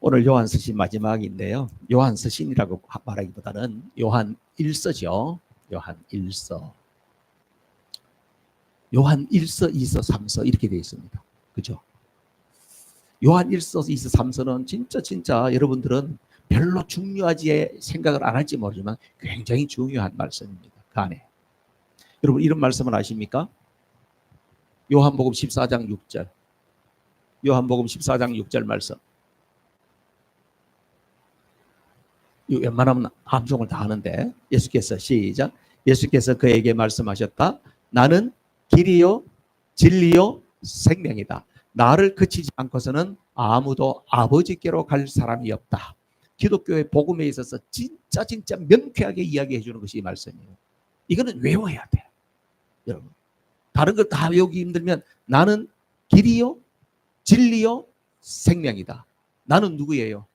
오늘 요한 서신 마지막인데요. 요한 서신이라고 말하기보다는 요한 1서죠. 요한 1서. 요한 1서, 2서, 3서 이렇게 되어 있습니다. 그죠? 요한 1서, 2서, 3서는 진짜 여러분들은 별로 중요하지 생각을 안 할지 모르지만 굉장히 중요한 말씀입니다. 그 안에. 여러분 이런 말씀을 아십니까? 요한복음 14장 6절. 요한복음 14장 6절 말씀. 웬만하면 암송을 다 하는데 예수께서 시작. 예수께서 그에게 말씀하셨다. 나는 길이요 진리요 생명이다. 나를 그치지 않고서는 아무도 아버지께로 갈 사람이 없다. 기독교의 복음에 있어서 진짜 명쾌하게 이야기해 주는 것이 이 말씀이에요. 이거는 외워야 돼. 여러분. 다른 걸 다 외우기 힘들면 나는 길이요 진리요 생명이다. 나는 누구예요?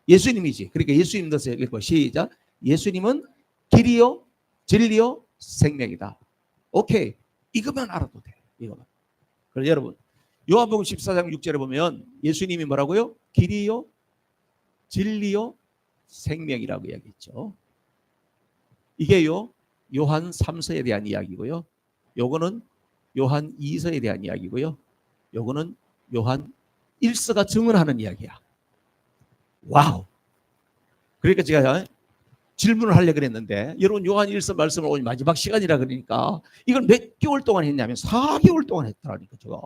예수님이지. 그러니까 예수님 넣어서 읽고 시작. 예수님은 길이요 진리요 생명이다. 오케이. 이것만 알아도 돼. 이거만. 그래서 여러분 요한복음 14장 6절에 보면 예수님이 뭐라고요? 길이요 진리요 생명이라고 이야기했죠. 이게요 요한 3서에 대한 이야기고요. 요거는 요한 2서에 대한 이야기고요. 요거는 요한 1서가 증언하는 이야기야. 와우. 그러니까 제가 질문을 하려고 그랬는데 여러분 요한 1서 말씀을 오늘 마지막 시간이라 그러니까 이걸 몇 개월 동안 했냐면 4개월 동안 했더라니까 제가.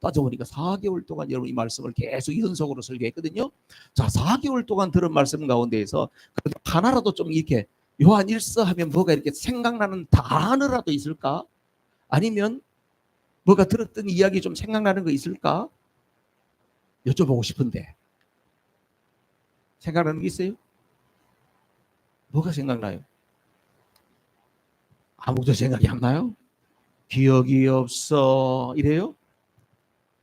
따져보니까 4개월 동안 여러분 이 말씀을 계속 연속으로 설교했거든요. 자, 4개월 동안 들은 말씀 가운데에서 하나라도 좀 이렇게 요한 1서 하면 뭐가 이렇게 생각나는 단어라도 있을까? 아니면 뭐가 들었던 이야기 좀 생각나는 거 있을까? 여쭤보고 싶은데 생각나는 게 있어요? 뭐가 생각나요? 아무도 생각이 안 나요? 기억이 없어 이래요?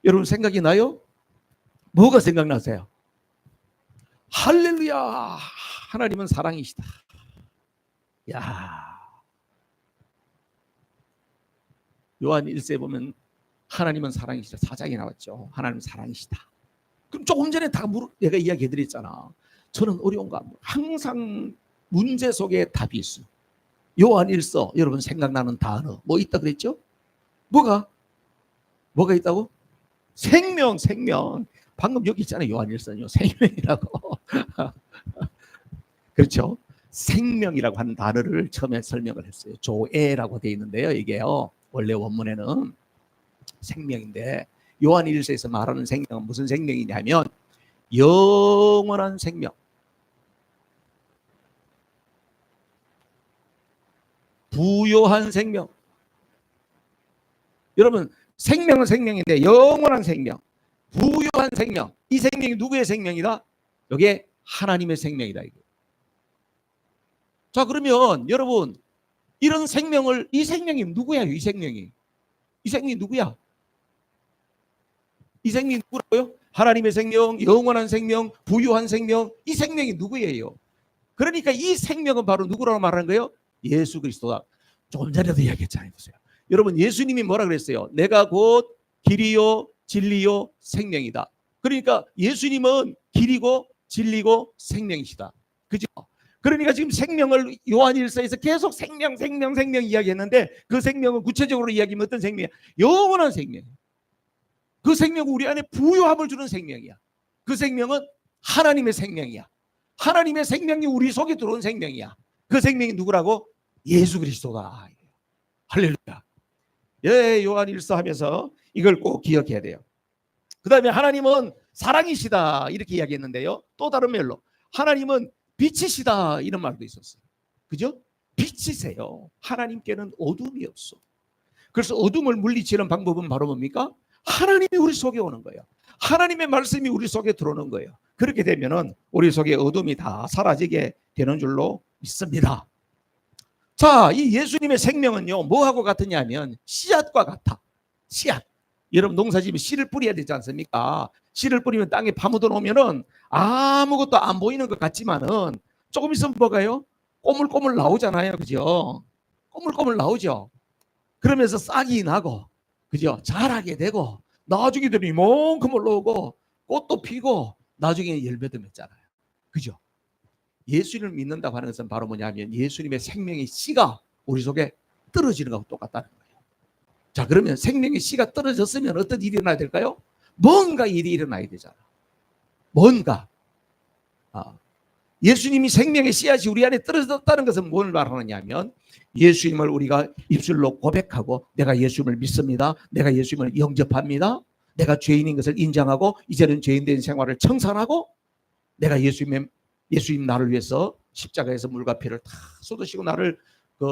여러분 생각이 나요? 뭐가 생각나세요? 할렐루야 하나님은 사랑이시다. 야, 요한 1세에 보면 하나님은 사랑이시다. 4장이 나왔죠. 하나님은 사랑이시다. 그럼 조금 전에 다 내가 이야기해드렸잖아. 저는 어려운 거 항상 문제 속에 답이 있어. 요한 1서 여러분 생각나는 단어 뭐 있다 그랬죠? 뭐가 있다고? 생명. 방금 여기 있잖아요. 요한 1서는요. 생명이라고. 그렇죠? 생명이라고 하는 단어를 처음에 설명을 했어요. 조에라고 되어 있는데요. 이게요. 원래 원문에는 생명인데 요한 1서에서 말하는 생명은 무슨 생명이냐면 영원한 생명. 부요한 생명. 여러분 생명은 생명인데 영원한 생명, 부요한 생명. 이 생명이 누구의 생명이다? 이게 하나님의 생명이다. 이게. 자 그러면 여러분 이런 생명을 이 생명이 누구야? 이 생명이 누구야? 이 생명이 누구라고요? 하나님의 생명, 영원한 생명, 부유한 생명. 이 생명이 누구예요? 그러니까 이 생명은 바로 누구라고 말하는 거예요? 예수 그리스도다. 조금 전에도 이야기했잖아요. 보세요. 여러분 예수님이 뭐라 그랬어요? 내가 곧 길이요 진리요 생명이다. 그러니까 예수님은 길이고 진리고 생명이시다. 그죠? 그러니까 지금 생명을 요한 1서에서 계속 생명 이야기했는데 그 생명은 구체적으로 이야기하면 어떤 생명이야? 영원한 생명. 그 생명은 우리 안에 부요함을 주는 생명이야. 그 생명은 하나님의 생명이야. 하나님의 생명이 우리 속에 들어온 생명이야. 그 생명이 누구라고? 예수 그리스도다. 할렐루야. 예, 요한 1서 하면서 이걸 꼭 기억해야 돼요. 그 다음에 하나님은 사랑이시다 이렇게 이야기했는데요. 또 다른 말로 하나님은 빛이시다 이런 말도 있었어요. 그죠? 빛이세요. 하나님께는 어둠이 없어. 그래서 어둠을 물리치는 방법은 바로 뭡니까? 하나님이 우리 속에 오는 거예요. 하나님의 말씀이 우리 속에 들어오는 거예요. 그렇게 되면은 우리 속에 어둠이 다 사라지게 되는 줄로 믿습니다. 자, 이 예수님의 생명은요 뭐하고 같으냐면 씨앗과 같아. 씨앗. 여러분 농사지으면 씨를 뿌려야 되지 않습니까? 씨를 뿌리면 땅에 파묻어 놓으면은 아무것도 안 보이는 것 같지만은 조금 있으면 뭐가요? 꼬물꼬물 나오잖아요. 그죠? 꼬물꼬물 나오죠. 그러면서 싹이 나고 그죠? 자라게 되고 나중에 되면 이만큼 올라오고 꽃도 피고 나중에 열매도 맺잖아요. 그죠? 예수님을 믿는다고 하는 것은 바로 뭐냐면 예수님의 생명의 씨가 우리 속에 떨어지는 것과 똑같다는 거예요. 자, 그러면 생명의 씨가 떨어졌으면 어떤 일이 일어나야 될까요? 뭔가 일이 일어나야 되잖아. 뭔가. 예수님이 생명의 씨앗이 우리 안에 떨어졌다는 것은 뭘 말하느냐 하면 예수님을 우리가 입술로 고백하고 내가 예수님을 믿습니다. 내가 예수님을 영접합니다. 내가 죄인인 것을 인정하고 이제는 죄인된 생활을 청산하고 내가 예수님 나를 위해서 십자가에서 물과 피를 다 쏟으시고 나를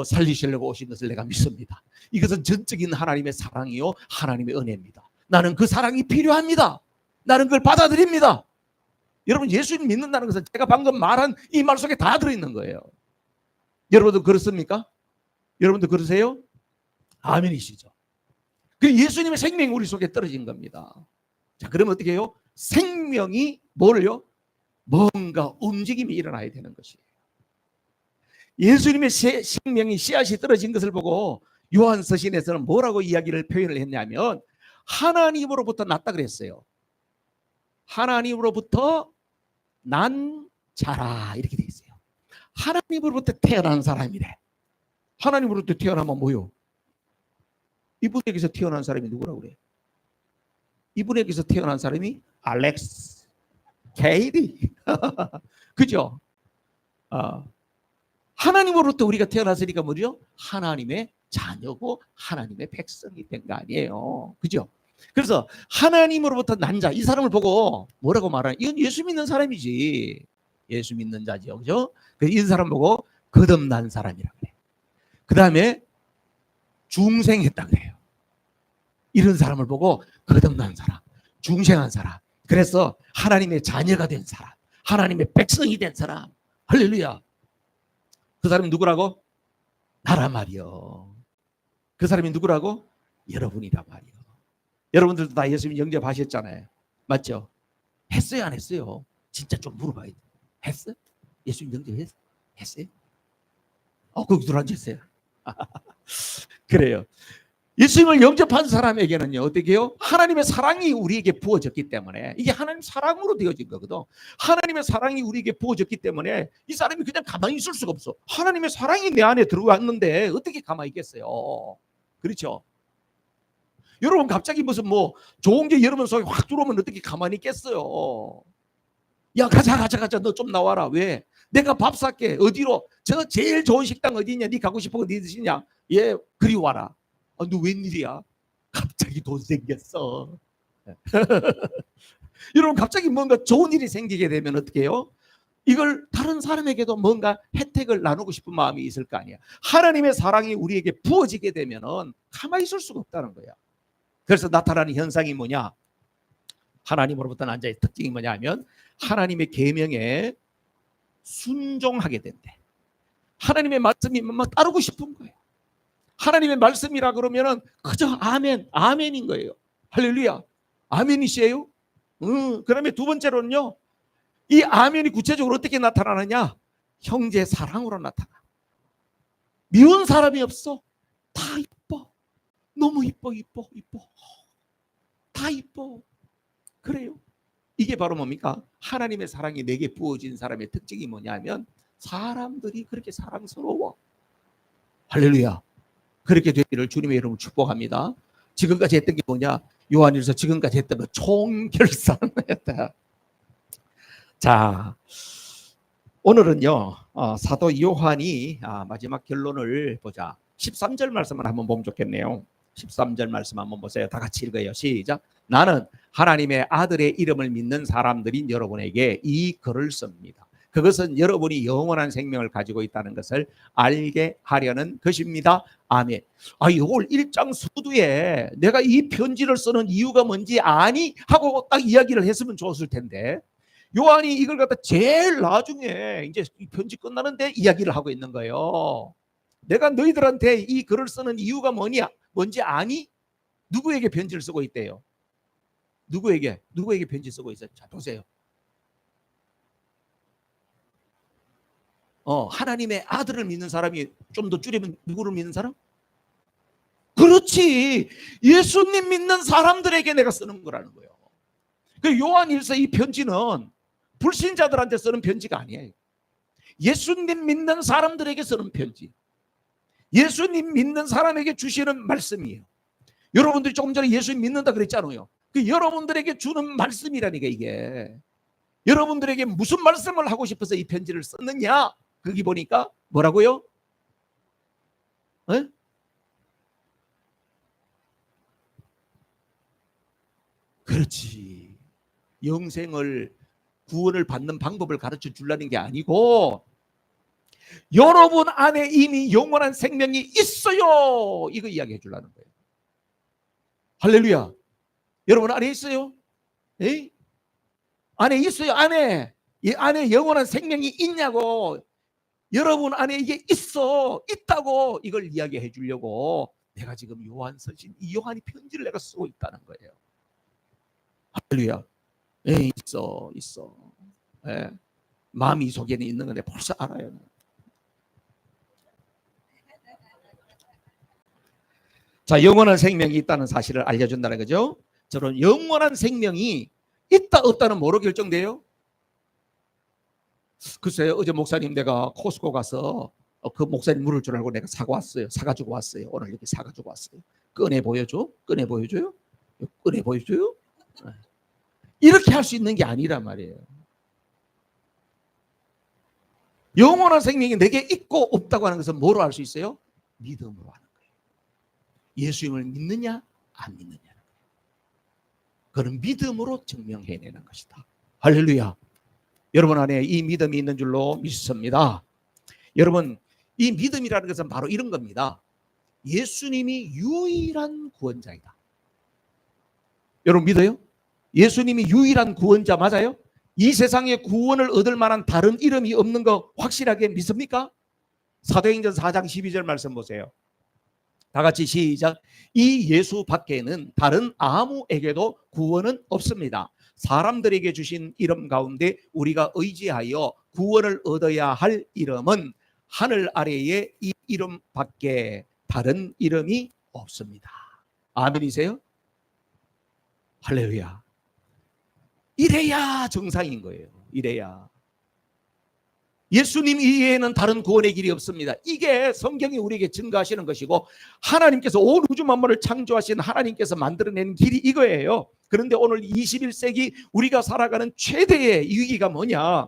살리시려고 오신 것을 내가 믿습니다. 이것은 전적인 하나님의 사랑이요 하나님의 은혜입니다. 나는 그 사랑이 필요합니다. 나는 그걸 받아들입니다. 여러분, 예수님 믿는다는 것은 제가 방금 말한 이 말 속에 다 들어있는 거예요. 여러분도 그렇습니까? 여러분도 그러세요? 아멘이시죠? 그 예수님의 생명이 우리 속에 떨어진 겁니다. 자, 그러면 어떻게 해요? 생명이 뭐를요? 뭔가 움직임이 일어나야 되는 것이에요. 예수님의 생명이 씨앗이 떨어진 것을 보고 요한 서신에서는 뭐라고 이야기를 표현을 했냐면 하나님으로부터 났다 그랬어요. 하나님으로부터 난 자라 이렇게 돼 있어요. 하나님으로부터 태어난 사람이래. 하나님으로부터 태어나면 뭐요? 이분에게서 태어난 사람이 누구라고 그래? 이분에게서 태어난 사람이 알렉스, 케이디. 그죠? 하나님으로부터 우리가 태어났으니까 뭐죠? 하나님의 자녀고 하나님의 백성이 된 거 아니에요. 그죠? 그래서 하나님으로부터 난 자, 이 사람을 보고 뭐라고 말하냐? 이건 예수 믿는 사람이지. 예수 믿는 자죠. 그죠? 이 사람 보고 거듭난 사람이라 그래. 그 다음에 중생했다 그래요. 이런 사람을 보고 거듭난 사람, 중생한 사람. 그래서 하나님의 자녀가 된 사람, 하나님의 백성이 된 사람. 할렐루야. 그 사람이 누구라고? 나란 말이요. 그 사람이 누구라고? 여러분이란 말이요. 여러분들도 다 예수님 영접하셨잖아요. 맞죠? 했어요, 안 했어요? 진짜 좀 물어봐야 돼. 했어? 예수님 영접했어? 했어요? 거기 들어앉았어요. 그래요. 예수님을 영접한 사람에게는요, 어떻게 해요? 하나님의 사랑이 우리에게 부어졌기 때문에, 이게 하나님 사랑으로 되어진 거거든. 하나님의 사랑이 우리에게 부어졌기 때문에 이 사람이 그냥 가만히 있을 수가 없어. 하나님의 사랑이 내 안에 들어왔는데 어떻게 가만히 있겠어요? 그렇죠? 여러분, 갑자기 무슨 좋은 게 여러분 속에 확 들어오면 어떻게 가만히 있겠어요? 야, 가자. 너 좀 나와라. 왜? 내가 밥 살게. 어디로? 저 제일 좋은 식당 어디냐? 네 가고 싶은 거 어디 드시냐? 예, 그리 와라. 너 웬일이야? 갑자기 돈 생겼어. 여러분, 갑자기 뭔가 좋은 일이 생기게 되면 어떻게 해요? 이걸 다른 사람에게도 뭔가 혜택을 나누고 싶은 마음이 있을 거 아니야. 하나님의 사랑이 우리에게 부어지게 되면은 가만히 있을 수가 없다는 거야. 그래서 나타나는 현상이 뭐냐? 하나님으로부터 난 자의 특징이 뭐냐 하면 하나님의 계명에 순종하게 된대. 하나님의 말씀이 막 따르고 싶은 거예요. 하나님의 말씀이라 그러면은 그저 아멘인 거예요. 할렐루야. 아멘이시에요? 그다음에 두 번째로는요. 이 아멘이 구체적으로 어떻게 나타나느냐? 형제 사랑으로 나타나. 미운 사람이 없어. 다 이뻐. 너무 이뻐. 다 이뻐. 그래요. 이게 바로 뭡니까? 하나님의 사랑이 내게 부어진 사람의 특징이 뭐냐면 사람들이 그렇게 사랑스러워. 할렐루야. 그렇게 되기를 주님의 이름으로 축복합니다. 지금까지 했던 게 뭐냐? 요한일서 지금까지 했던 거 총결산했다. 자, 오늘은요 사도 요한이 마지막 결론을 보자. 13절 말씀을 한번 보면 좋겠네요. 13절 말씀 한번 보세요. 다 같이 읽어요. 시작. 나는 하나님의 아들의 이름을 믿는 사람들인 여러분에게 이 글을 씁니다. 그것은 여러분이 영원한 생명을 가지고 있다는 것을 알게 하려는 것입니다. 아멘. 이걸 1장 서두에 내가 이 편지를 쓰는 이유가 뭔지 아니? 하고 딱 이야기를 했으면 좋았을 텐데 요한이 이걸 갖다 제일 나중에 이제 이 편지 끝나는데 이야기를 하고 있는 거예요. 내가 너희들한테 이 글을 쓰는 이유가 뭔지 아니? 누구에게 편지를 쓰고 있대요? 누구에게 편지 쓰고 있어요? 자, 보세요. 하나님의 아들을 믿는 사람이 좀 더 줄이면 누구를 믿는 사람? 그렇지. 예수님 믿는 사람들에게 내가 쓰는 거라는 거예요. 그 요한일서 이 편지는 불신자들한테 쓰는 편지가 아니에요. 예수님 믿는 사람들에게 쓰는 편지. 예수님 믿는 사람에게 주시는 말씀이에요. 여러분들이 조금 전에 예수님 믿는다 그랬잖아요. 그 여러분들에게 주는 말씀이라니까 이게. 여러분들에게 무슨 말씀을 하고 싶어서 이 편지를 썼느냐? 거기 보니까 뭐라고요? 에? 그렇지. 영생을 구원을 받는 방법을 가르쳐 주려는 게 아니고 여러분 안에 이미 영원한 생명이 있어요. 이거 이야기해 주려는 거예요. 할렐루야. 여러분 안에 있어요? 에이? 안에 있어요. 안에. 이 안에 영원한 생명이 있냐고. 여러분 안에 이게 있다고 이걸 이야기해 주려고 내가 지금 요한서신 이 요한이 편지를 내가 쓰고 있다는 거예요. 할렐루야. 있어. 예. 마음이 속에는 있는 건데 벌써 알아요. 자, 영원한 생명이 있다는 사실을 알려준다는 거죠. 저는 영원한 생명이 있다 없다는 뭐로 결정돼요? 글쎄요, 어제 목사님 내가 코스코 가서 그 목사님 물을 줄 알고 내가 사가지고 왔어요. 오늘 이렇게 사가지고 왔어요. 꺼내 보여줘요? 꺼내 보여줘요? 이렇게 할 수 있는 게 아니란 말이에요. 영원한 생명이 내게 있고 없다고 하는 것은 뭐로 알 수 있어요? 믿음으로 하는 거예요. 예수님을 믿느냐 안 믿느냐. 그런 믿음으로 증명해내는 것이다. 할렐루야. 여러분 안에 이 믿음이 있는 줄로 믿습니다. 여러분, 이 믿음이라는 것은 바로 이런 겁니다. 예수님이 유일한 구원자이다. 여러분 믿어요? 예수님이 유일한 구원자 맞아요? 이 세상에 구원을 얻을 만한 다른 이름이 없는 거 확실하게 믿습니까? 사도행전 4장 12절 말씀 보세요. 다 같이 시작. 이 예수 밖에는 다른 아무에게도 구원은 없습니다. 사람들에게 주신 이름 가운데 우리가 의지하여 구원을 얻어야 할 이름은 하늘 아래에 이 이름 밖에 다른 이름이 없습니다. 아멘이세요? 할렐루야. 이래야 정상인 거예요. 이래야. 예수님 이외에는 다른 구원의 길이 없습니다. 이게 성경이 우리에게 증거하시는 것이고 하나님께서 온 우주 만물을 창조하신 하나님께서 만들어낸 길이 이거예요. 그런데 오늘 21세기 우리가 살아가는 최대의 위기가 뭐냐?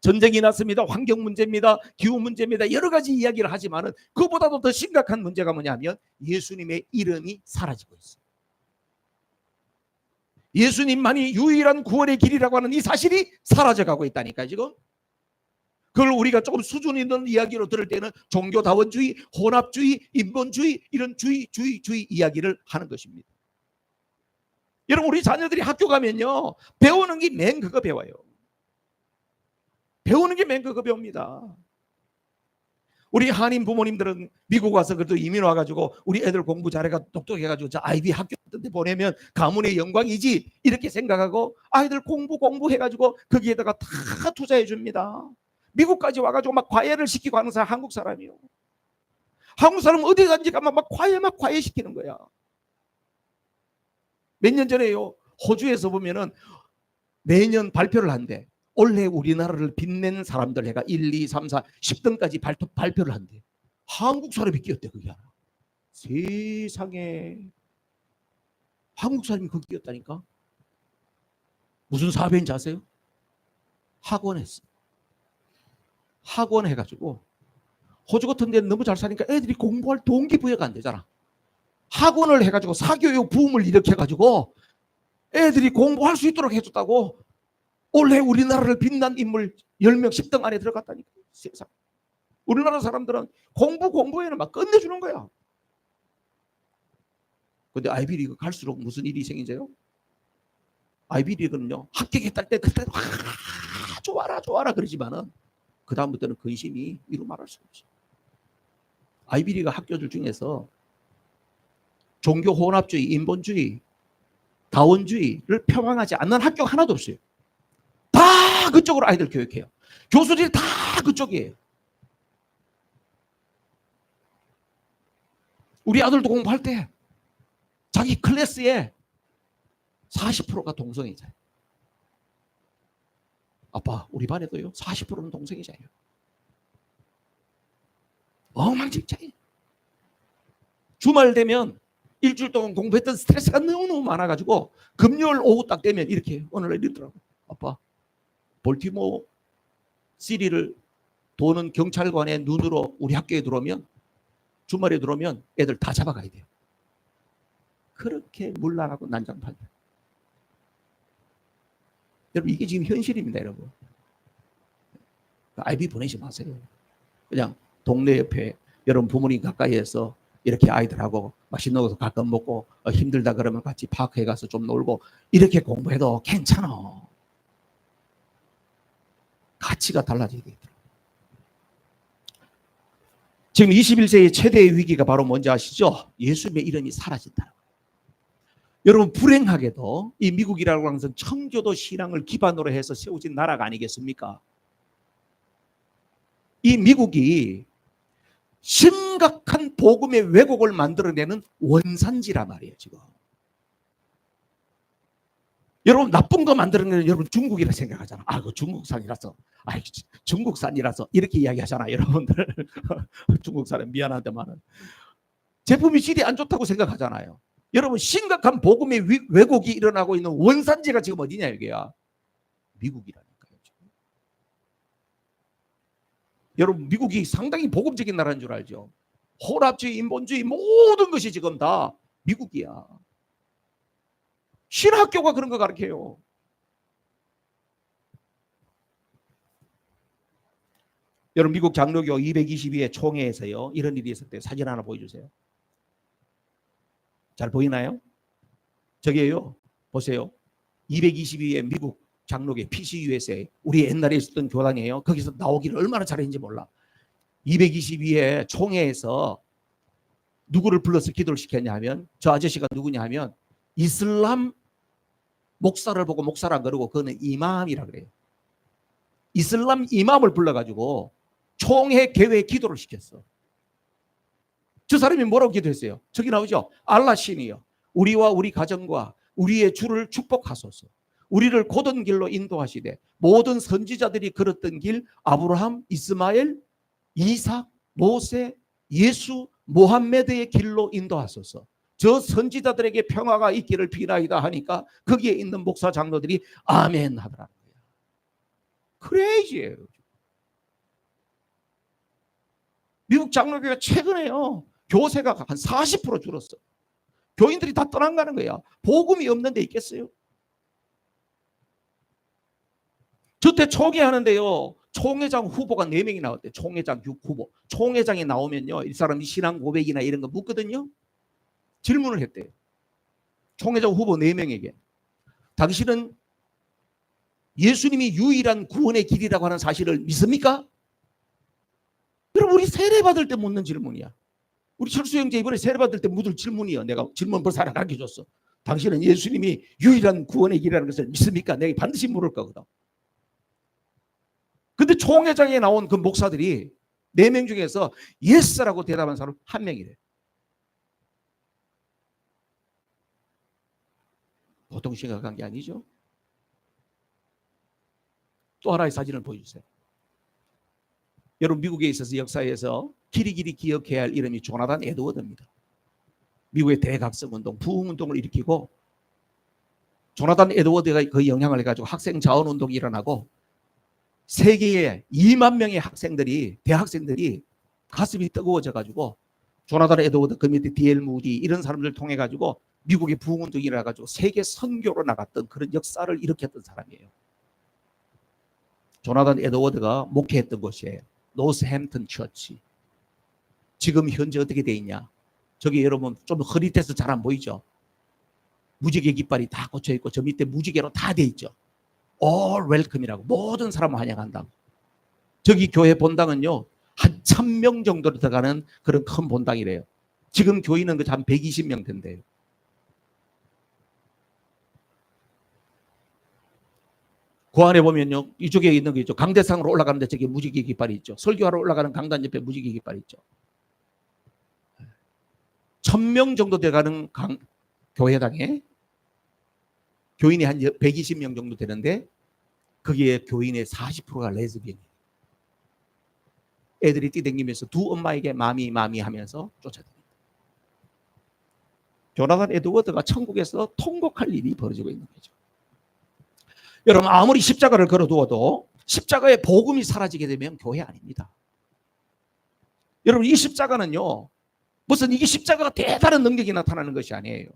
전쟁이 났습니다. 환경 문제입니다. 기후 문제입니다. 여러 가지 이야기를 하지만은 그보다도 더 심각한 문제가 뭐냐면 예수님의 이름이 사라지고 있어요. 예수님만이 유일한 구원의 길이라고 하는 이 사실이 사라져가고 있다니까요. 지금 그걸 우리가 조금 수준 있는 이야기로 들을 때는 종교다원주의, 혼합주의, 인본주의 이런 주의 이야기를 하는 것입니다. 여러분 우리 자녀들이 학교 가면요 배우는 게 맨 그거 배워요. 배우는 게 맨 그거 배웁니다. 우리 한인 부모님들은 미국 와서 그래도 이민 와가지고 우리 애들 공부 잘해가지고 똑똑해가지고 저 아이비 학교 같은 데 보내면 가문의 영광이지 이렇게 생각하고 아이들 공부해가지고 거기에다가 다 투자해 줍니다. 미국까지 와가지고 막 과외를 시키고 하는 사람 한국 사람이요. 한국 사람 어디 간지 가면 막 과외 시키는 거야. 몇 년 전에요. 호주에서 보면은 매년 발표를 한대. 올해 우리나라를 빛낸 사람들 해가 1, 2, 3, 4, 10등까지 발표를 한대. 한국 사람이 끼었대 그게. 세상에. 한국 사람이 거기 끼었다니까. 무슨 사업인지 아세요? 학원 했어. 학원 해가지고 호주 같은 데는 너무 잘 사니까 애들이 공부할 동기부여가 안 되잖아. 학원을 해가지고 사교육 붐을 일으켜가지고 애들이 공부할 수 있도록 해줬다고. 올해 우리나라를 빛난 인물 10명 10등 안에 들어갔다니까. 세상. 우리나라 사람들은 공부에는 막 끝내주는 거야. 근데 아이비리그 갈수록 무슨 일이 생기죠? 아이비리그는요 합격했을 때 그때 좋아라 그러지만은 그 다음부터는 근심이 이루 말할 수 없어. 아이비리그 학교들 중에서 종교 혼합주의, 인본주의, 다원주의를 표방하지 않는 학교 하나도 없어요. 다 그쪽으로 아이들 교육해요. 교수들이 다 그쪽이에요. 우리 아들도 공부할 때 자기 클래스에 40%가 동성애자예요. 아빠, 우리 반에도요 40%는 동성애자예요. 엉망진창이에요. 주말 되면 일주일 동안 공부했던 스트레스가 너무너무 많아가지고 금요일 오후 딱 되면 이렇게 오늘날 이러더라고. 아빠, 볼티모어 시리를 도는 경찰관의 눈으로 우리 학교에 들어오면, 주말에 들어오면 애들 다 잡아가야 돼요. 그렇게 물란하고 난장판이에요. 여러분, 이게 지금 현실입니다. 여러분, 아이비 보내지 마세요. 그냥 동네 옆에 여러분 부모님 가까이에서 이렇게 아이들하고 맛있는 것도 가끔 먹고 힘들다 그러면 같이 파크에 가서 좀 놀고 이렇게 공부해도 괜찮아. 가치가 달라져야 되더라고요. 지금 21세기의 최대의 위기가 바로 뭔지 아시죠? 예수님의 이름이 사라진다. 여러분, 불행하게도 이 미국이라고 하는 것은 청교도 신앙을 기반으로 해서 세워진 나라가 아니겠습니까? 이 미국이 심각한 복음의 왜곡을 만들어내는 원산지란 말이에요. 지금 여러분, 나쁜 거 만들어내는 여러분 중국이라 생각하잖아. 아, 그 중국산이라서, 아, 중국산이라서 이렇게 이야기하잖아, 여러분들. 중국산은 미안하지만은 제품이 질이 안 좋다고 생각하잖아요. 여러분, 심각한 복음의 왜곡이 일어나고 있는 원산지가 지금 어디냐, 여기야? 미국이라니까요. 지금. 여러분, 미국이 상당히 복음적인 나라인 줄 알죠? 혼합주의, 인본주의 모든 것이 지금 다 미국이야. 신학교가 그런 거 가르쳐요. 여러분, 미국 장로교 222회 총회에서요, 이런 일이 있었대요. 사진 하나 보여주세요. 잘 보이나요? 저게요, 보세요. 222회 미국 장로교 PCUSA, 우리 옛날에 있었던 교당이에요. 거기서 나오기를 얼마나 잘했는지 몰라. 222회 총회에서 누구를 불러서 기도를 시켰냐 하면, 저 아저씨가 누구냐 하면 이슬람 목사를 보고 목사라 그러고 그거는 이맘이라 그래요. 이슬람 이맘을 불러가지고 총회 개회 기도를 시켰어. 저 사람이 뭐라고 기도했어요? 저기 나오죠? 알라 신이여, 우리와 우리 가정과 우리의 주를 축복하소서. 우리를 곧은 길로 인도하시되 모든 선지자들이 걸었던 길, 아브라함, 이스마엘, 이삭, 모세, 예수, 모함메드의 길로 인도하소서. 저 선지자들에게 평화가 있기를 비나이다 하니까 거기에 있는 목사 장로들이 아멘 하더라는 거예요. 크레이지예요. 미국 장로교가 최근에요, 교세가 한 40% 줄었어. 교인들이 다 떠나가는 거야. 복음이 없는 데 있겠어요? 저때 총회 하는데요, 총회장 후보가 4명이 나왔대. 총회장 후보. 총회장이 나오면요, 이 사람이 신앙 고백이나 이런 거 묻거든요. 질문을 했대요. 총회장 후보 4명에게. 당신은 예수님이 유일한 구원의 길이라고 하는 사실을 믿습니까? 여러분, 우리 세례 받을 때 묻는 질문이야. 우리 철수 형제 이번에 세례 받을 때 묻을 질문이야. 내가 질문 벌써 하나 가르쳐줬어. 당신은 예수님이 유일한 구원의 길이라는 것을 믿습니까? 내가 반드시 물을 거거든. 근데 총회장에 나온 그 목사들이 4명 중에서 예스라고 대답한 사람 1명이래. 보통 심각한 게 아니죠. 또 하나의 사진을 보여주세요. 여러분, 미국에 있어서 역사에서 길이길이 기억해야 할 이름이 조나단 에드워드입니다. 미국의 대각성운동, 부흥운동을 일으키고, 조나단 에드워드가 그 영향을 해가지고 학생 자원운동이 일어나고, 세계에 2만 명의 학생들이, 대학생들이 가슴이 뜨거워져가지고, 조나단 에드워드, 그 밑에 D.L. 무디 이런 사람들 통해 가지고 미국의 부흥운동이 일어나가지고 세계 선교로 나갔던 그런 역사를 일으켰던 사람이에요. 조나단 에드워드가 목회했던 곳이에요. 노스햄튼 처치. 지금 현재 어떻게 돼 있냐? 저기 여러분 좀 흐릿해서 잘 안 보이죠? 무지개 깃발이 다 꽂혀 있고 저 밑에 무지개로 다 돼 있죠. All welcome이라고, 모든 사람을 환영한다고. 저기 교회 본당은요, 한 1000명 정도로 들어가는 그런 큰 본당이래요. 지금 교인은 한 120명 된대요. 그 안에 보면요, 이쪽에 있는 게 있죠. 강대상으로 올라가는데 저기 무지개 깃발이 있죠. 설교하러 올라가는 강단 옆에 무지개 깃발이 있죠. 1000명 정도 돼가는 교회당에 교인이 한 120명 정도 되는데 거기에 교인의 40%가 레즈비언이에요. 애들이 뛰댕기면서 두 엄마에게 마미 하면서 쫓아다닙니다. 조나단 에드워드가 천국에서 통곡할 일이 벌어지고 있는 거죠. 여러분, 아무리 십자가를 걸어두어도 십자가의 복음이 사라지게 되면 교회 아닙니다. 여러분, 이 십자가는요, 무슨 이게 십자가가 대단한 능력이 나타나는 것이 아니에요.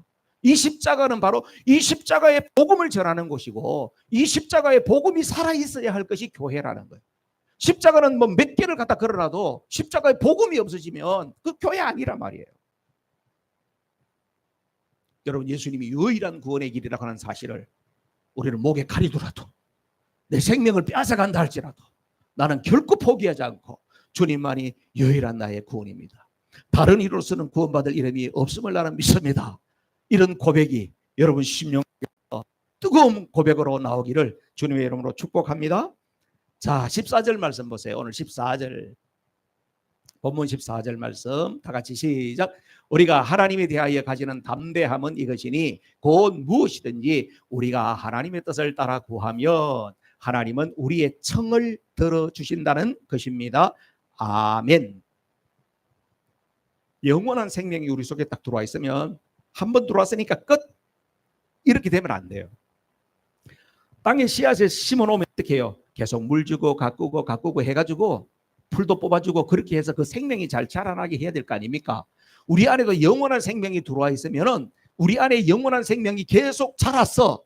이 십자가는 바로 이 십자가의 복음을 전하는 곳이고, 이 십자가의 복음이 살아있어야 할 것이 교회라는 거예요. 십자가는 뭐 몇 개를 갖다 걸어놔도 십자가의 복음이 없어지면 그 교회 아니란 말이에요. 여러분, 예수님이 유일한 구원의 길이라고 하는 사실을 우리는 목에 가리더라도, 내 생명을 뺏어간다 할지라도 나는 결코 포기하지 않고 주님만이 유일한 나의 구원입니다. 다른 이로서는 구원받을 이름이 없음을 나는 믿습니다. 이런 고백이 여러분 심령에서 뜨거운 고백으로 나오기를 주님의 이름으로 축복합니다. 자, 14절 말씀 보세요. 오늘 14절, 본문 14절 말씀 다 같이 시작. 우리가 하나님에 대하여 가지는 담대함은 이것이니 곧 무엇이든지 우리가 하나님의 뜻을 따라 구하면 하나님은 우리의 청을 들어주신다는 것입니다. 아멘. 영원한 생명이 우리 속에 딱 들어와 있으면, 한번 들어왔으니까 끝, 이렇게 되면 안 돼요. 땅에 씨앗을 심어놓으면 어떻게 해요? 계속 물 주고 가꾸고 해가지고 풀도 뽑아주고 그렇게 해서 그 생명이 잘 자라나게 해야 될 거 아닙니까? 우리 안에도 영원한 생명이 들어와 있으면은 우리 안에 영원한 생명이 계속 자랐어.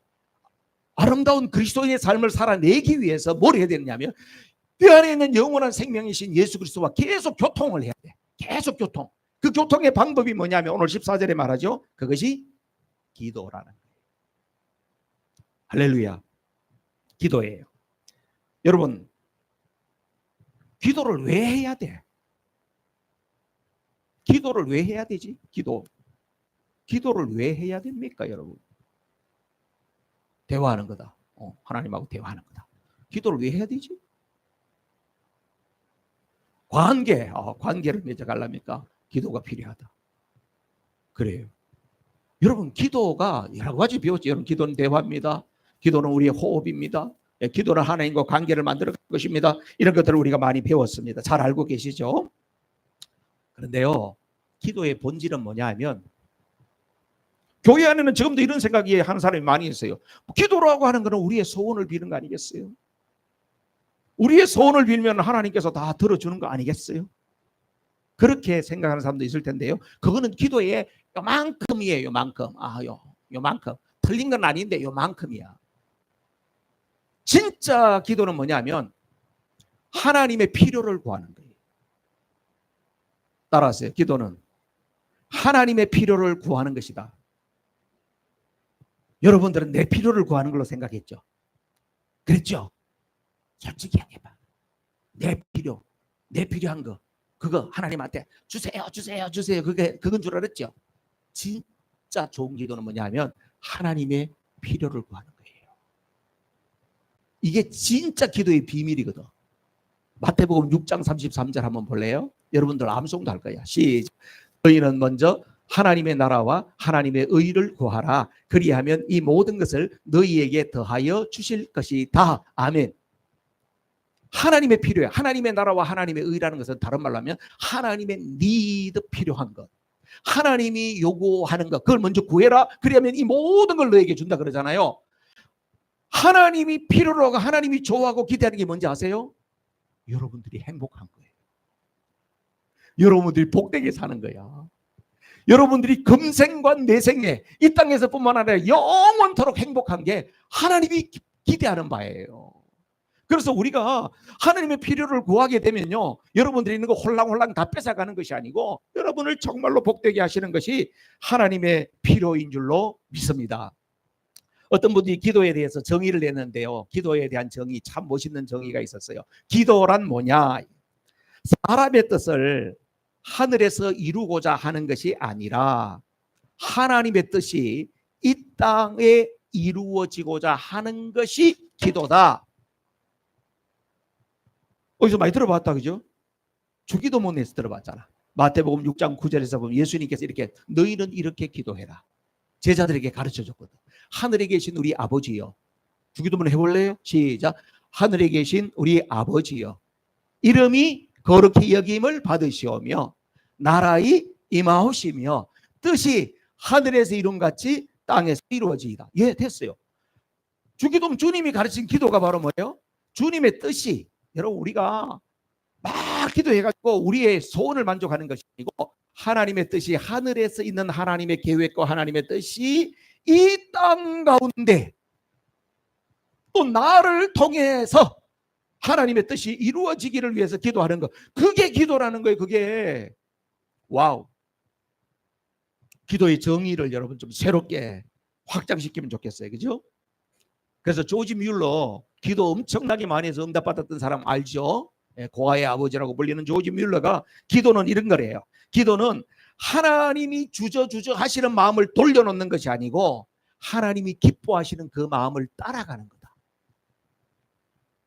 아름다운 그리스도인의 삶을 살아내기 위해서 뭘 해야 되느냐면, 그 안에 있는 영원한 생명이신 예수 그리스도와 계속 교통을 해야 돼. 계속 교통. 그 교통의 방법이 뭐냐면 오늘 14절에 말하죠. 그것이 기도라는 거예요. 할렐루야. 기도예요. 여러분, 기도를 왜 해야 돼? 기도를 왜 해야 되지? 기도를 왜 해야 됩니까, 여러분? 대화하는 거다. 하나님하고 대화하는 거다. 기도를 왜 해야 되지? 관계를 맺어가려니까 기도가 필요하다. 그래요. 여러분, 기도가 여러 가지 배웠죠. 여러분, 기도는 대화입니다. 기도는 우리의 호흡입니다. 기도는 하나님과 관계를 만드는 것입니다. 이런 것들을 우리가 많이 배웠습니다. 잘 알고 계시죠? 그런데요, 기도의 본질은 뭐냐 하면, 교회 안에는 지금도 이런 생각이 하는 사람이 많이 있어요. 기도라고 하는 것은 우리의 소원을 비는 거 아니겠어요? 우리의 소원을 빌면 하나님께서 다 들어주는 거 아니겠어요? 그렇게 생각하는 사람도 있을 텐데요. 그거는 기도의 요만큼이에요. 요만큼. 요만큼. 틀린 건 아닌데 요만큼이야. 진짜 기도는 뭐냐면 하나님의 필요를 구하는 거예요. 따라하세요. 기도는 하나님의 필요를 구하는 것이다. 여러분들은 내 필요를 구하는 걸로 생각했죠? 그랬죠? 솔직히 얘기해봐. 내 필요한 거, 그거 하나님한테 주세요. 그건 줄 알았죠? 진짜 좋은 기도는 뭐냐 하면 하나님의 필요를 구하는 거예요. 이게 진짜 기도의 비밀이거든. 마태복음 6장 33절 한번 볼래요? 여러분들 암송도 할 거야. 시작. 너희는 먼저 하나님의 나라와 하나님의 의를 구하라. 그리하면 이 모든 것을 너희에게 더하여 주실 것이다. 아멘. 하나님의 필요해. 하나님의 나라와 하나님의 의라는 것은 다른 말로 하면 하나님의 need, 필요한 것, 하나님이 요구하는 것, 그걸 먼저 구해라. 그러면 이 모든 걸 너에게 준다 그러잖아요. 하나님이 필요로 하고 하나님이 좋아하고 기대하는 게 뭔지 아세요? 여러분들이 행복한 거예요. 여러분들이 복되게 사는 거야. 여러분들이 금생과 내생에 이 땅에서 뿐만 아니라 영원토록 행복한 게 하나님이 기대하는 바예요. 그래서 우리가 하나님의 필요를 구하게 되면요, 여러분들이 있는 거 홀랑홀랑 다 뺏어가는 것이 아니고 여러분을 정말로 복되게 하시는 것이 하나님의 필요인 줄로 믿습니다. 어떤 분들이 기도에 대해서 정의를 내는데요, 기도에 대한 정의, 참 멋있는 정의가 있었어요. 기도란 뭐냐? 사람의 뜻을 하늘에서 이루고자 하는 것이 아니라 하나님의 뜻이 이 땅에 이루어지고자 하는 것이 기도다. 어디서 많이 들어봤다, 그죠? 주기도문에서 들어봤잖아. 마태복음 6장 9절에서 보면 예수님께서 이렇게 너희는 이렇게 기도해라. 제자들에게 가르쳐줬거든. 하늘에 계신 우리 아버지여. 주기도문 해볼래요? 시작. 하늘에 계신 우리 아버지여, 이름이 거룩히 여김을 받으시오며 나라의 임하오시며 뜻이 하늘에서 이룬같이 땅에서 이루어지이다. 예, 됐어요. 주기도는 주님이 가르친 기도가 바로 뭐예요? 주님의 뜻이, 여러분 우리가 막 기도해가지고 우리의 소원을 만족하는 것이 아니고 하나님의 뜻이, 하늘에서 있는 하나님의 계획과 하나님의 뜻이 이 땅 가운데 또 나를 통해서 하나님의 뜻이 이루어지기를 위해서 기도하는 것, 그게 기도라는 거예요. 그게. 와우. 기도의 정의를 여러분 좀 새롭게 확장시키면 좋겠어요. 그죠? 그래서 조지 뮬러, 기도 엄청나게 많이 해서 응답받았던 사람 알죠? 고아의 아버지라고 불리는 조지 뮬러가 기도는 이런 거래요. 기도는 하나님이 주저주저 하시는 마음을 돌려놓는 것이 아니고 하나님이 기뻐하시는 그 마음을 따라가는 거다.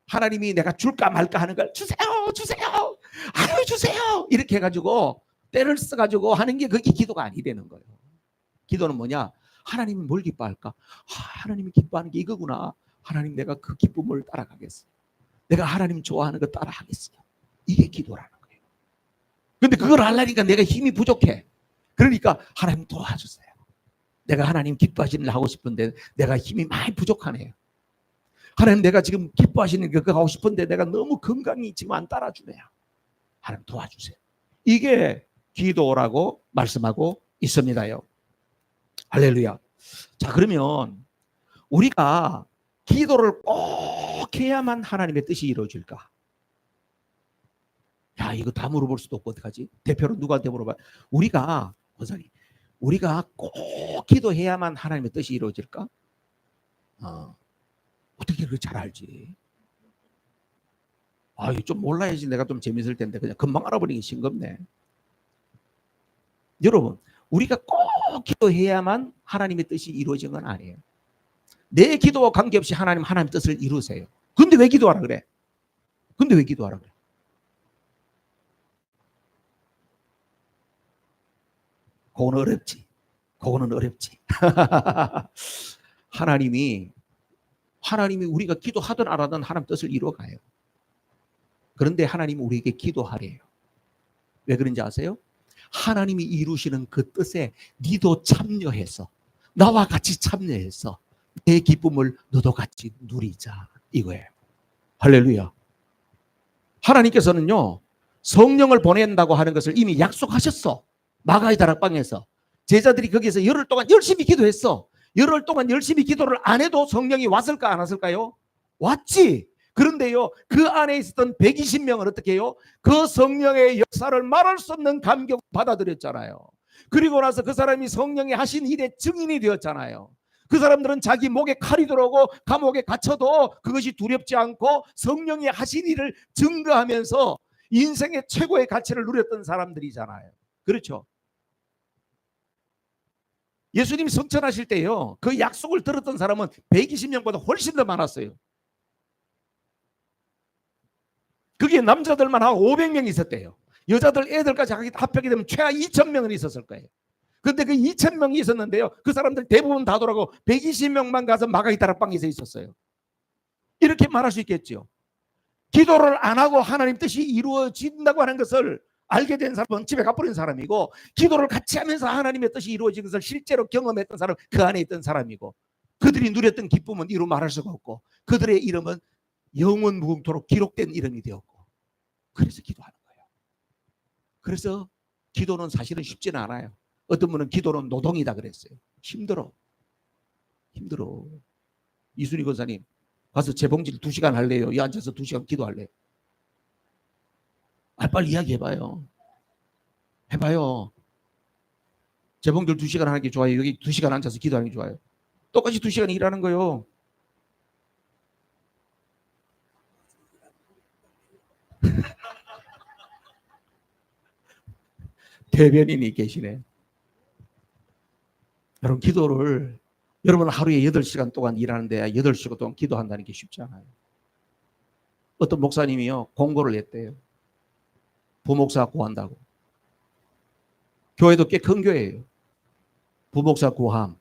하나님이 내가 줄까 말까 하는 걸 주세요, 주세요, 아유 주세요 이렇게 해가지고 때를 써가지고 하는 게 그게 기도가 아니되는 거예요. 기도는 뭐냐? 하나님이 뭘 기뻐할까? 하나님이 기뻐하는 게 이거구나. 하나님, 내가 그 기쁨을 따라가겠어. 내가 하나님 좋아하는 거 따라하겠어요. 이게 기도라는 거예요. 근데 그걸 하려니까 내가 힘이 부족해. 그러니까 하나님 도와주세요. 내가 하나님 기뻐하시는 일 하고 싶은데 내가 힘이 많이 부족하네요. 하나님, 내가 지금 기뻐하시는 거 하고 싶은데 내가 너무 건강이 지금 안 따라주네요. 하나님 도와주세요. 이게 기도라고 말씀하고 있습니다요. 할렐루야. 자, 그러면 우리가 기도를 꼭 해야만 하나님의 뜻이 이루어질까? 야, 이거 다 물어볼 수도 없고 어떡하지? 대표로 누구한테 물어봐? 우리가, 권사님, 우리가 꼭 기도해야만 하나님의 뜻이 이루어질까? 어떻게 그걸 잘 알지? 좀 몰라야지 내가 좀 재밌을 텐데 그냥 금방 알아버리기 싱겁네. 여러분, 우리가 꼭 기도해야만 하나님의 뜻이 이루어진 건 아니에요. 내 기도와 관계없이 하나님 뜻을 이루세요. 근데 왜 기도하라 그래? 근데 왜 기도하라 그래? 그거는 어렵지. 그거는 어렵지. 하나님이 우리가 기도하든 안 하든 하나님 뜻을 이루어가요. 그런데 하나님이 우리에게 기도하래요. 왜 그런지 아세요? 하나님이 이루시는 그 뜻에 니도 참여해서, 나와 같이 참여해서 내 기쁨을 너도 같이 누리자, 이거예요. 할렐루야. 하나님께서는요, 성령을 보낸다고 하는 것을 이미 약속하셨어. 마가의 다락방에서 제자들이 거기에서 열흘 동안 열심히 기도했어. 열흘 동안 열심히 기도를 안 해도 성령이 왔을까 안 왔을까요? 왔지. 그런데요, 그 안에 있었던 120명은 어떻게 해요? 그 성령의 역사를 말할 수 없는 감격을 받아들였잖아요. 그리고 나서 그 사람이 성령이 하신 일의 증인이 되었잖아요. 그 사람들은 자기 목에 칼이 들어오고 감옥에 갇혀도 그것이 두렵지 않고 성령이 하신 일을 증거하면서 인생의 최고의 가치를 누렸던 사람들이잖아요. 그렇죠? 예수님 성천하실 때요, 그 약속을 들었던 사람은 120명보다 훨씬 더 많았어요. 그게 남자들만 한 500명 있었대요. 여자들 애들까지 합하게 되면 최하 2,000명은 있었을 거예요. 그런데 그 2,000명이 있었는데요, 그 사람들 대부분 다 돌아가고 120명만 가서 마가의 다락방에서 있었어요. 이렇게 말할 수 있겠죠. 기도를 안 하고 하나님 뜻이 이루어진다고 하는 것을 알게 된 사람은 집에 가버린 사람이고, 기도를 같이 하면서 하나님의 뜻이 이루어진 것을 실제로 경험했던 사람, 그 안에 있던 사람이고, 그들이 누렸던 기쁨은 이루 말할 수가 없고, 그들의 이름은 영원 무궁토록 기록된 이름이 되었고, 그래서 기도하는 거예요. 그래서 기도는 사실은 쉽지는 않아요. 어떤 분은 기도는 노동이다 그랬어요. 힘들어. 이순희 권사님, 가서 재봉질 2시간 할래요? 이 앉아서 2시간 기도할래요? 빨리 이야기해봐요. 해봐요. 재봉질 2시간 하는 게 좋아요? 여기 2시간 앉아서 기도하는 게 좋아요? 똑같이 2시간 일하는 거예요. 대변인이 계시네. 여러분, 기도를, 여러분 하루에 8시간 동안 일하는데 8시간 동안 기도한다는 게 쉽지 않아요. 어떤 목사님이요, 공고를 냈대요. 부목사 구한다고. 교회도 꽤 큰 교회예요. 부목사 구함.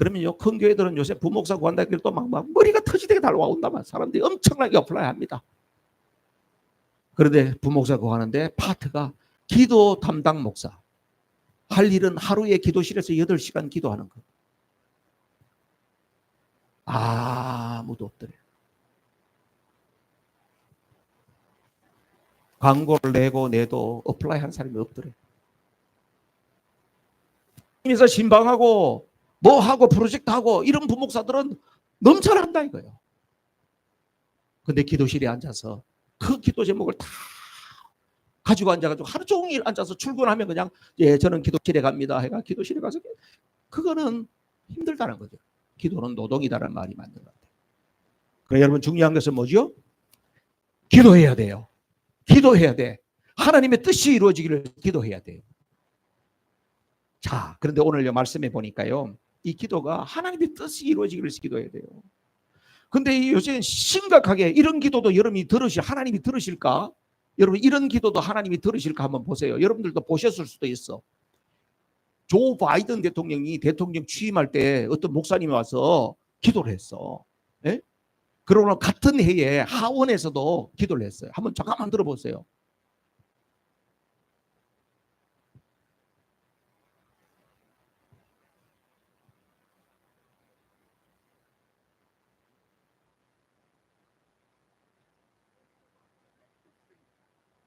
그러면요, 큰 교회들은 요새 부목사 구한다 해도 또 막 머리가 터지게 달려온다만 사람들이 엄청나게 어플라이 합니다. 그런데 부목사 구하는데 파트가 기도 담당 목사. 할 일은 하루에 기도실에서 8시간 기도하는 거. 아무도 없더래. 광고를 내도 어플라이 한 사람이 없더래. 그래서 신방하고 뭐 하고 프로젝트 하고 이런 부목사들은 넘쳐난다 이거예요. 근데 기도실에 앉아서 그 기도 제목을 다 가지고 앉아가지고 하루 종일 앉아서 출근하면 그냥 예 저는 기도실에 갑니다 해가 기도실에 가서 그거는 힘들다는 거죠. 기도는 노동이다라는 말이 맞는 것 같아요. 그래 여러분 중요한 것은 뭐죠? 기도해야 돼요. 기도해야 돼. 하나님의 뜻이 이루어지기를 기도해야 돼요. 자, 그런데 오늘 말씀해 보니까요. 이 기도가 하나님의 뜻이 이루어지기를 기도해야 돼요. 근데 요새는 심각하게 이런 기도도 여러분이 하나님이 들으실까? 여러분 이런 기도도 하나님이 들으실까 한번 보세요. 여러분들도 보셨을 수도 있어. 조 바이든 대통령이 대통령 취임할 때 어떤 목사님이 와서 기도를 했어. 예? 그러고 같은 해에 하원에서도 기도를 했어요. 한번 잠깐만 들어보세요.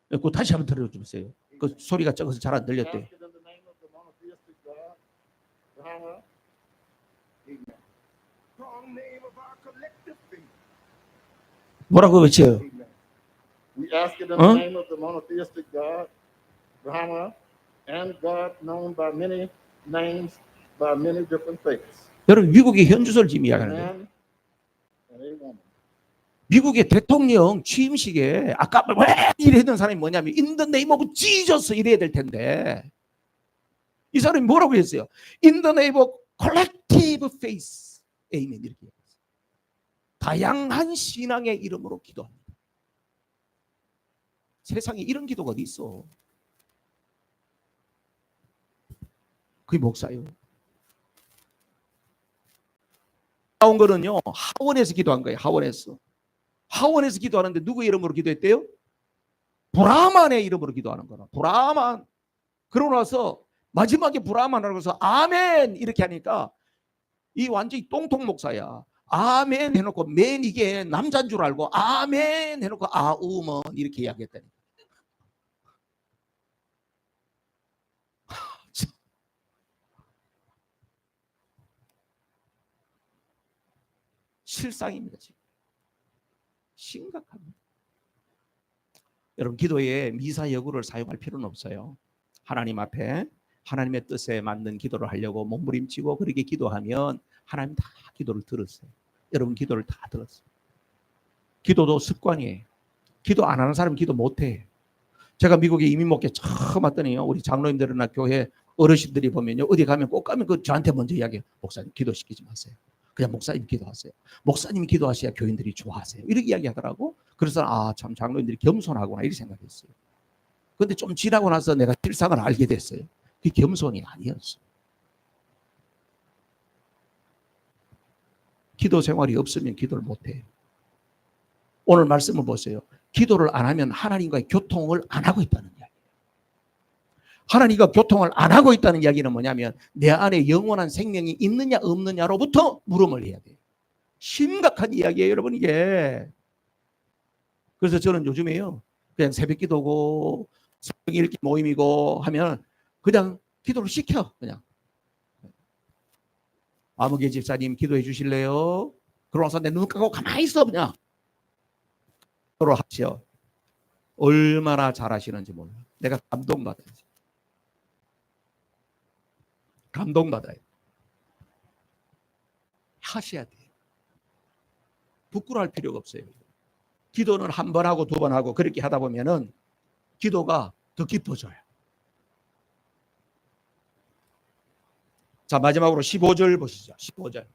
그거 다시 한번 들어주세요. 그 소리가 적어서 잘 안 들렸대요. 뭐라고 외쳐요? We ask it in the name of the monotheistic God, Brahma, and God known by many names, by many different faiths. 여러분 미국의 현주소를 지금 이야기하는 거예요. 미국의 대통령 취임식에 아까 왜 이랬던 사람이 뭐냐면 In the name of Jesus 이래야 될 텐데 이 사람이 뭐라고 했어요? In the name of collective faith. 아멘 이렇게 했어요. 다양한 신앙의 이름으로 기도합니다. 세상에 이런 기도가 어디 있어? 그게 목사예요. 나온 거는요 하원에서 기도한 거예요. 하원에서 기도하는데 누구 이름으로 기도했대요? 브라만의 이름으로 기도하는 거라. 브라만. 그러고 나서 마지막에 브라만이라고 해서 아멘 이렇게 하니까 이 완전히 똥통 목사야. 아멘 해놓고 맨 이게 남자인 줄 알고 아멘 해놓고 아우먼 이렇게 이야기했다니. 실상입니다. 지금. 심각합니다. 여러분 기도에 미사여구를 사용할 필요는 없어요. 하나님 앞에 하나님의 뜻에 맞는 기도를 하려고 몸부림치고 그렇게 기도하면 하나님 다 기도를 들었어요. 여러분 기도를 다 들었어요. 기도도 습관이에요. 기도 안 하는 사람은 기도 못해. 제가 미국에 이민 목회 처음 왔더니요 우리 장로님들이나 교회 어르신들이 보면요 어디 가면 꼭 가면 그 저한테 먼저 이야기해요. 목사님 기도시키지 마세요. 그냥 목사님 기도하세요. 목사님이 기도하셔야 교인들이 좋아하세요. 이렇게 이야기하더라고. 그래서 참 장로님들이 겸손하구나 이렇게 생각했어요. 그런데 좀 지나고 나서 내가 실상을 알게 됐어요. 그게 겸손이 아니었어요. 기도 생활이 없으면 기도를 못해요. 오늘 말씀을 보세요. 기도를 안 하면 하나님과의 교통을 안 하고 있다는 이야기예요. 하나님과 교통을 안 하고 있다는 이야기는 뭐냐면 내 안에 영원한 생명이 있느냐 없느냐로부터 물음을 해야 돼요. 심각한 이야기예요 여러분 이게. 그래서 저는 요즘에요 그냥 새벽 기도고 성경 읽기 모임이고 하면 그냥 기도를 시켜. 그냥 아무개 집사님 기도해 주실래요? 그러고서 내 눈 감고 가만히 있어 그냥. 기도를 하시오. 얼마나 잘하시는지 몰라. 내가 감동받아요. 감동받아요. 하셔야 돼요. 부끄러워할 필요가 없어요. 기도는 한 번 하고 두 번 하고 그렇게 하다 보면은 기도가 더 깊어져요. 자, 마지막으로 15절 보시죠. 15절.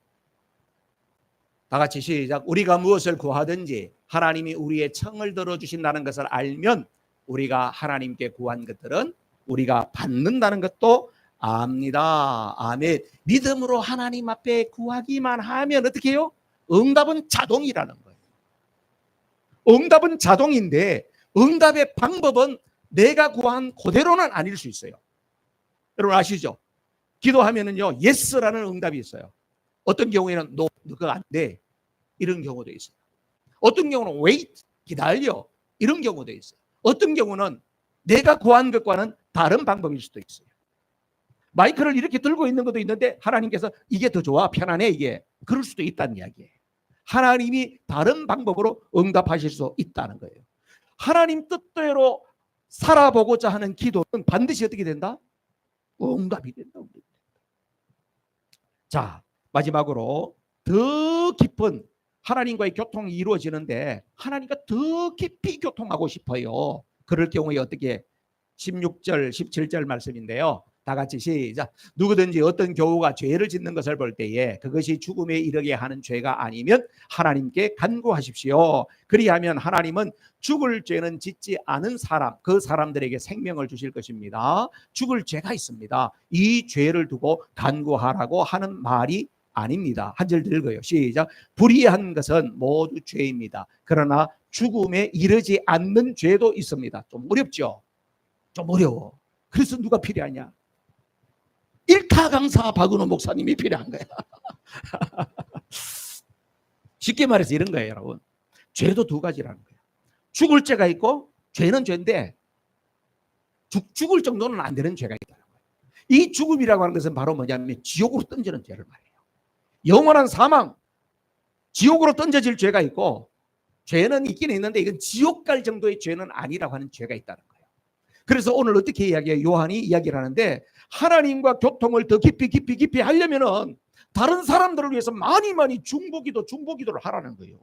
다 같이 시작. 우리가 무엇을 구하든지 하나님이 우리의 청을 들어주신다는 것을 알면 우리가 하나님께 구한 것들은 우리가 받는다는 것도 압니다. 아멘. 믿음으로 하나님 앞에 구하기만 하면 어떻게 해요? 응답은 자동이라는 거예요. 응답은 자동인데 응답의 방법은 내가 구한 그대로는 아닐 수 있어요. 여러분 아시죠? 기도하면은요, yes라는 응답이 있어요. 어떤 경우에는 no, 그거 안 돼. 이런 경우도 있어요. 어떤 경우는 wait, 기다려. 이런 경우도 있어요. 어떤 경우는 내가 구한 것과는 다른 방법일 수도 있어요. 마이크를 이렇게 들고 있는 것도 있는데 하나님께서 이게 더 좋아, 편안해, 이게. 그럴 수도 있다는 이야기예요. 하나님이 다른 방법으로 응답하실 수 있다는 거예요. 하나님 뜻대로 살아보고자 하는 기도는 반드시 어떻게 된다? 응답이 된다. 자, 마지막으로 더 깊은 하나님과의 교통이 이루어지는데 하나님과 더 깊이 교통하고 싶어요. 그럴 경우에 어떻게 16절, 17절 말씀인데요. 다 같이 시작. 누구든지 어떤 교우가 죄를 짓는 것을 볼 때에 그것이 죽음에 이르게 하는 죄가 아니면 하나님께 간구하십시오. 그리하면 하나님은 죽을 죄는 짓지 않은 사람, 그 사람들에게 생명을 주실 것입니다. 죽을 죄가 있습니다. 이 죄를 두고 간구하라고 하는 말이 아닙니다. 한 절 읽어요. 시작. 불의한 것은 모두 죄입니다. 그러나 죽음에 이르지 않는 죄도 있습니다. 좀 어렵죠? 좀 어려워. 그래서 누가 필요하냐? 일타 강사 박은호 목사님이 필요한 거야. 쉽게 말해서 이런 거예요, 여러분. 죄도 두 가지라는 거예요. 죽을 죄가 있고 죄는 죄인데 죽을 정도는 안 되는 죄가 있다는 거예요. 이 죽음이라고 하는 것은 바로 뭐냐면 지옥으로 던지는 죄를 말해요. 영원한 사망, 지옥으로 던져질 죄가 있고 죄는 있긴 있는데 이건 지옥 갈 정도의 죄는 아니라고 하는 죄가 있다는 거예요. 그래서 오늘 어떻게 이야기해요? 요한이 이야기를 하는데 하나님과 교통을 더 깊이 하려면은 다른 사람들을 위해서 많이 중보기도를 하라는 거예요.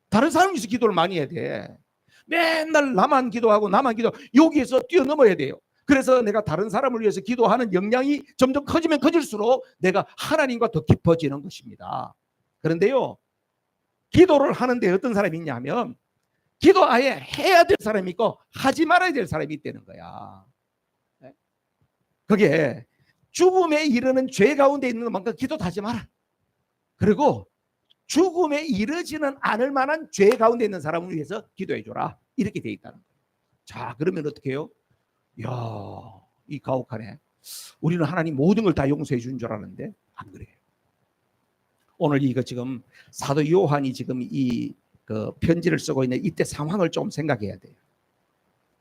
다른 사람 위해서 기도를 많이 해야 돼. 맨날 나만 기도하고 여기에서 뛰어넘어야 돼요. 그래서 내가 다른 사람을 위해서 기도하는 역량이 점점 커지면 커질수록 내가 하나님과 더 깊어지는 것입니다. 그런데요, 기도를 하는데 어떤 사람이 있냐면 기도 아예 해야 될 사람이 있고 하지 말아야 될 사람이 있다는 거야. 그게 죽음에 이르는 죄 가운데 있는 만큼 기도도 하지 마라. 그리고 죽음에 이르지는 않을 만한 죄 가운데 있는 사람을 위해서 기도해 줘라. 이렇게 돼 있다는 거예요. 자, 그러면 어떻게 해요? 이야, 이 가혹하네. 우리는 하나님 모든 걸 다 용서해 준 줄 아는데 안 그래요. 오늘 이거 지금 사도 요한이 지금 이 그 편지를 쓰고 있는 이때 상황을 좀 생각해야 돼요.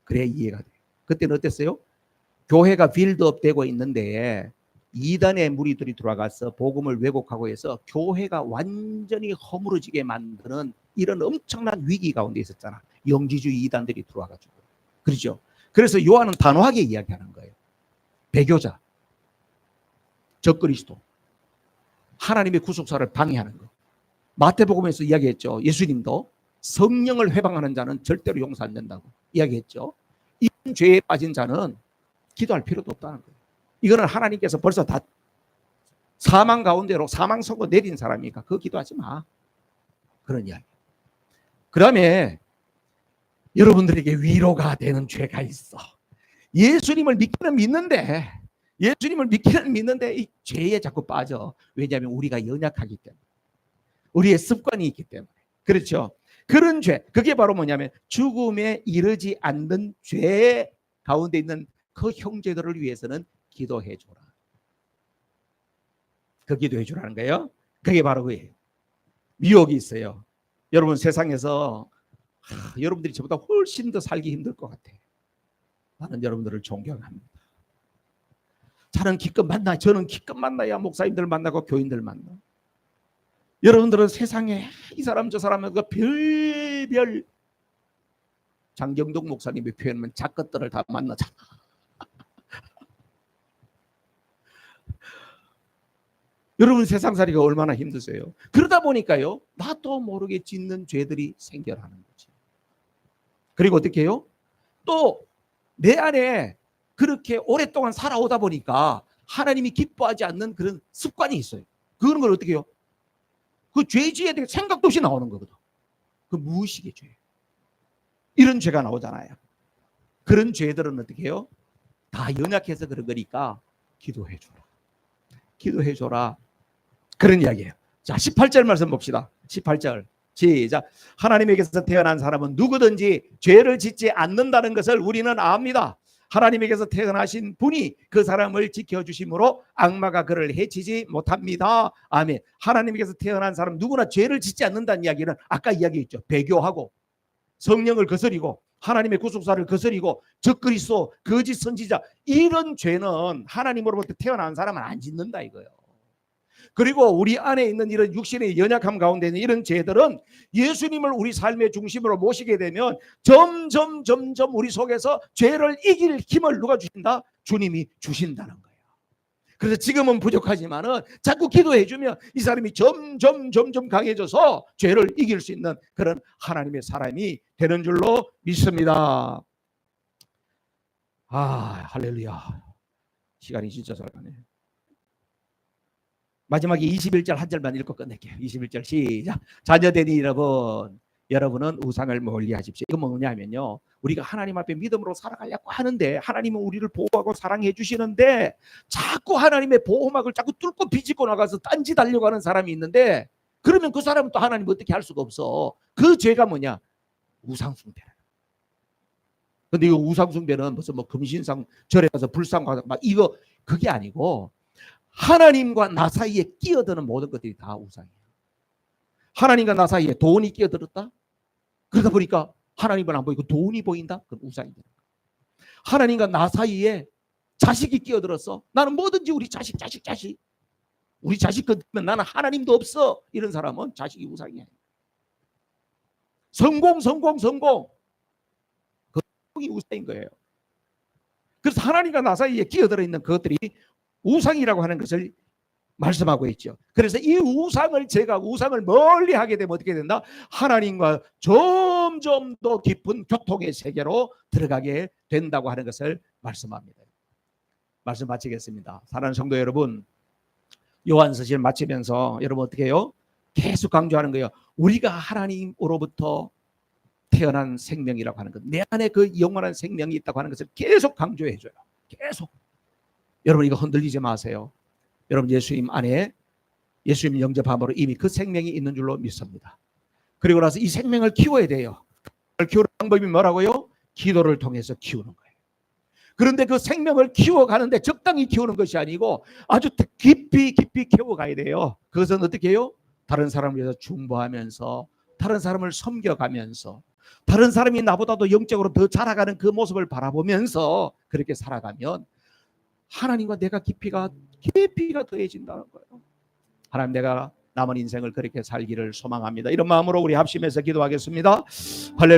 그래야 이해가 돼요. 그때는 어땠어요? 교회가 빌드업 되고 있는데 이단의 무리들이 들어가서 복음을 왜곡하고 해서 교회가 완전히 허물어지게 만드는 이런 엄청난 위기 가운데 있었잖아. 영지주의 이단들이 들어와가지고. 그렇죠? 그래서 요한은 단호하게 이야기하는 거예요. 배교자, 적그리스도, 하나님의 구속사를 방해하는 거. 마태복음에서 이야기했죠. 예수님도 성령을 회방하는 자는 절대로 용서 안 된다고 이야기했죠. 이런 죄에 빠진 자는 기도할 필요도 없다는 거예요. 이거는 하나님께서 벌써 다 사망 가운데로 사망 선고 내린 사람이니까 그거 기도하지 마. 그런 이야기. 그 다음에 여러분들에게 위로가 되는 죄가 있어. 예수님을 믿기는 믿는데 이 죄에 자꾸 빠져. 왜냐하면 우리가 연약하기 때문에. 우리의 습관이 있기 때문에. 그렇죠? 그런 죄, 그게 바로 뭐냐면 죽음에 이르지 않는 죄 가운데 있는 그 형제들을 위해서는 기도해 줘라. 그 기도해 주라는 거예요. 그게 바로 그예요. 미혹이 있어요. 여러분 세상에서 여러분들이 저보다 훨씬 더 살기 힘들 것 같아. 나는 여러분들을 존경합니다. 저는 기껏 만나야 목사님들 만나고 교인들 만나. 여러분들은 세상에 이 사람 저 사람과 별별 장경동 목사님의 표현은 작것들을 다 만나잖아. 여러분 세상살이가 얼마나 힘드세요. 그러다 보니까요, 나도 모르게 짓는 죄들이 생겨나는 거지. 그리고 어떻게 해요? 또 내 안에 그렇게 오랫동안 살아오다 보니까 하나님이 기뻐하지 않는 그런 습관이 있어요. 그런 걸 어떻게 해요? 그 죄지에 대해 생각도 없이 나오는 거거든. 그 무의식의 죄. 이런 죄가 나오잖아요. 그런 죄들은 어떻게 해요? 다 연약해서 그런 거니까 기도해 줘라. 기도해 줘라. 그런 이야기예요. 자, 18절 말씀 봅시다. 18절. 시작. 하나님에게서 태어난 사람은 누구든지 죄를 짓지 않는다는 것을 우리는 압니다. 하나님에게서 태어나신 분이 그 사람을 지켜주심으로 악마가 그를 해치지 못합니다. 아멘. 하나님에게서 태어난 사람 누구나 죄를 짓지 않는다는 이야기는 아까 이야기했죠. 배교하고 성령을 거스리고 하나님의 구속사를 거스리고 적그리스도 거짓 선지자 이런 죄는 하나님으로부터 태어난 사람은 안 짓는다 이거예요. 그리고 우리 안에 있는 이런 육신의 연약함 가운데 있는 이런 죄들은 예수님을 우리 삶의 중심으로 모시게 되면 점점 우리 속에서 죄를 이길 힘을 누가 주신다? 주님이 주신다는 거예요. 그래서 지금은 부족하지만은 자꾸 기도해 주면 이 사람이 점점 강해져서 죄를 이길 수 있는 그런 하나님의 사람이 되는 줄로 믿습니다. 아, 할렐루야. 시간이 진짜 잘 가네. 마지막에 21절 한 절만 읽고 끝낼게요. 21절 시작. 자녀되니 여러분은 우상을 멀리하십시오. 이건 뭐냐면요, 우리가 하나님 앞에 믿음으로 살아가려고 하는데 하나님은 우리를 보호하고 사랑해 주시는데 자꾸 하나님의 보호막을 자꾸 뚫고 비집고 나가서 딴짓 하려고 하는 사람이 있는데, 그러면 그 사람은 또 하나님 어떻게 할 수가 없어. 그 죄가 뭐냐? 우상숭배라. 근데 이 우상숭배는 무슨 뭐 금신상 절에 가서 불상 가서 막 이거 그게 아니고, 하나님과 나 사이에 끼어드는 모든 것들이 다 우상이에요. 하나님과 나 사이에 돈이 끼어들었다? 그러다 보니까 하나님은 안 보이고 돈이 보인다? 그건 우상이 되는 거예요. 하나님과 나 사이에 자식이 끼어들었어. 나는 뭐든지 우리 자식. 우리 자식 건드리면 나는 하나님도 없어. 이런 사람은 자식이 우상이에요. 성공. 그게 우상인 거예요. 그래서 하나님과 나 사이에 끼어들어 있는 그것들이 우상이라고 하는 것을 말씀하고 있죠. 그래서 이 우상을 우상을 멀리 하게 되면 어떻게 된다? 하나님과 점점 더 깊은 교통의 세계로 들어가게 된다고 하는 것을 말씀합니다. 말씀 마치겠습니다. 사랑하는 성도 여러분, 요한서실 마치면서 여러분 어떻게 해요? 계속 강조하는 거예요. 우리가 하나님으로부터 태어난 생명이라고 하는 것, 내 안에 그 영원한 생명이 있다고 하는 것을 계속 강조해줘요. 계속. 여러분 이거 흔들리지 마세요. 여러분 예수님 안에 예수님 영접함으로 이미 그 생명이 있는 줄로 믿습니다. 그리고 나서 이 생명을 키워야 돼요. 키우는 방법이 뭐라고요? 기도를 통해서 키우는 거예요. 그런데 그 생명을 키워가는데 적당히 키우는 것이 아니고 아주 깊이 키워가야 돼요. 그것은 어떻게 해요? 다른 사람을 위해서 중보하면서, 다른 사람을 섬겨가면서, 다른 사람이 나보다도 영적으로 더 자라가는 그 모습을 바라보면서 그렇게 살아가면 하나님과 내가 깊이가 더해진다는 거예요. 하나님, 내가 남은 인생을 그렇게 살기를 소망합니다. 이런 마음으로 우리 합심해서 기도하겠습니다. 할렐루야.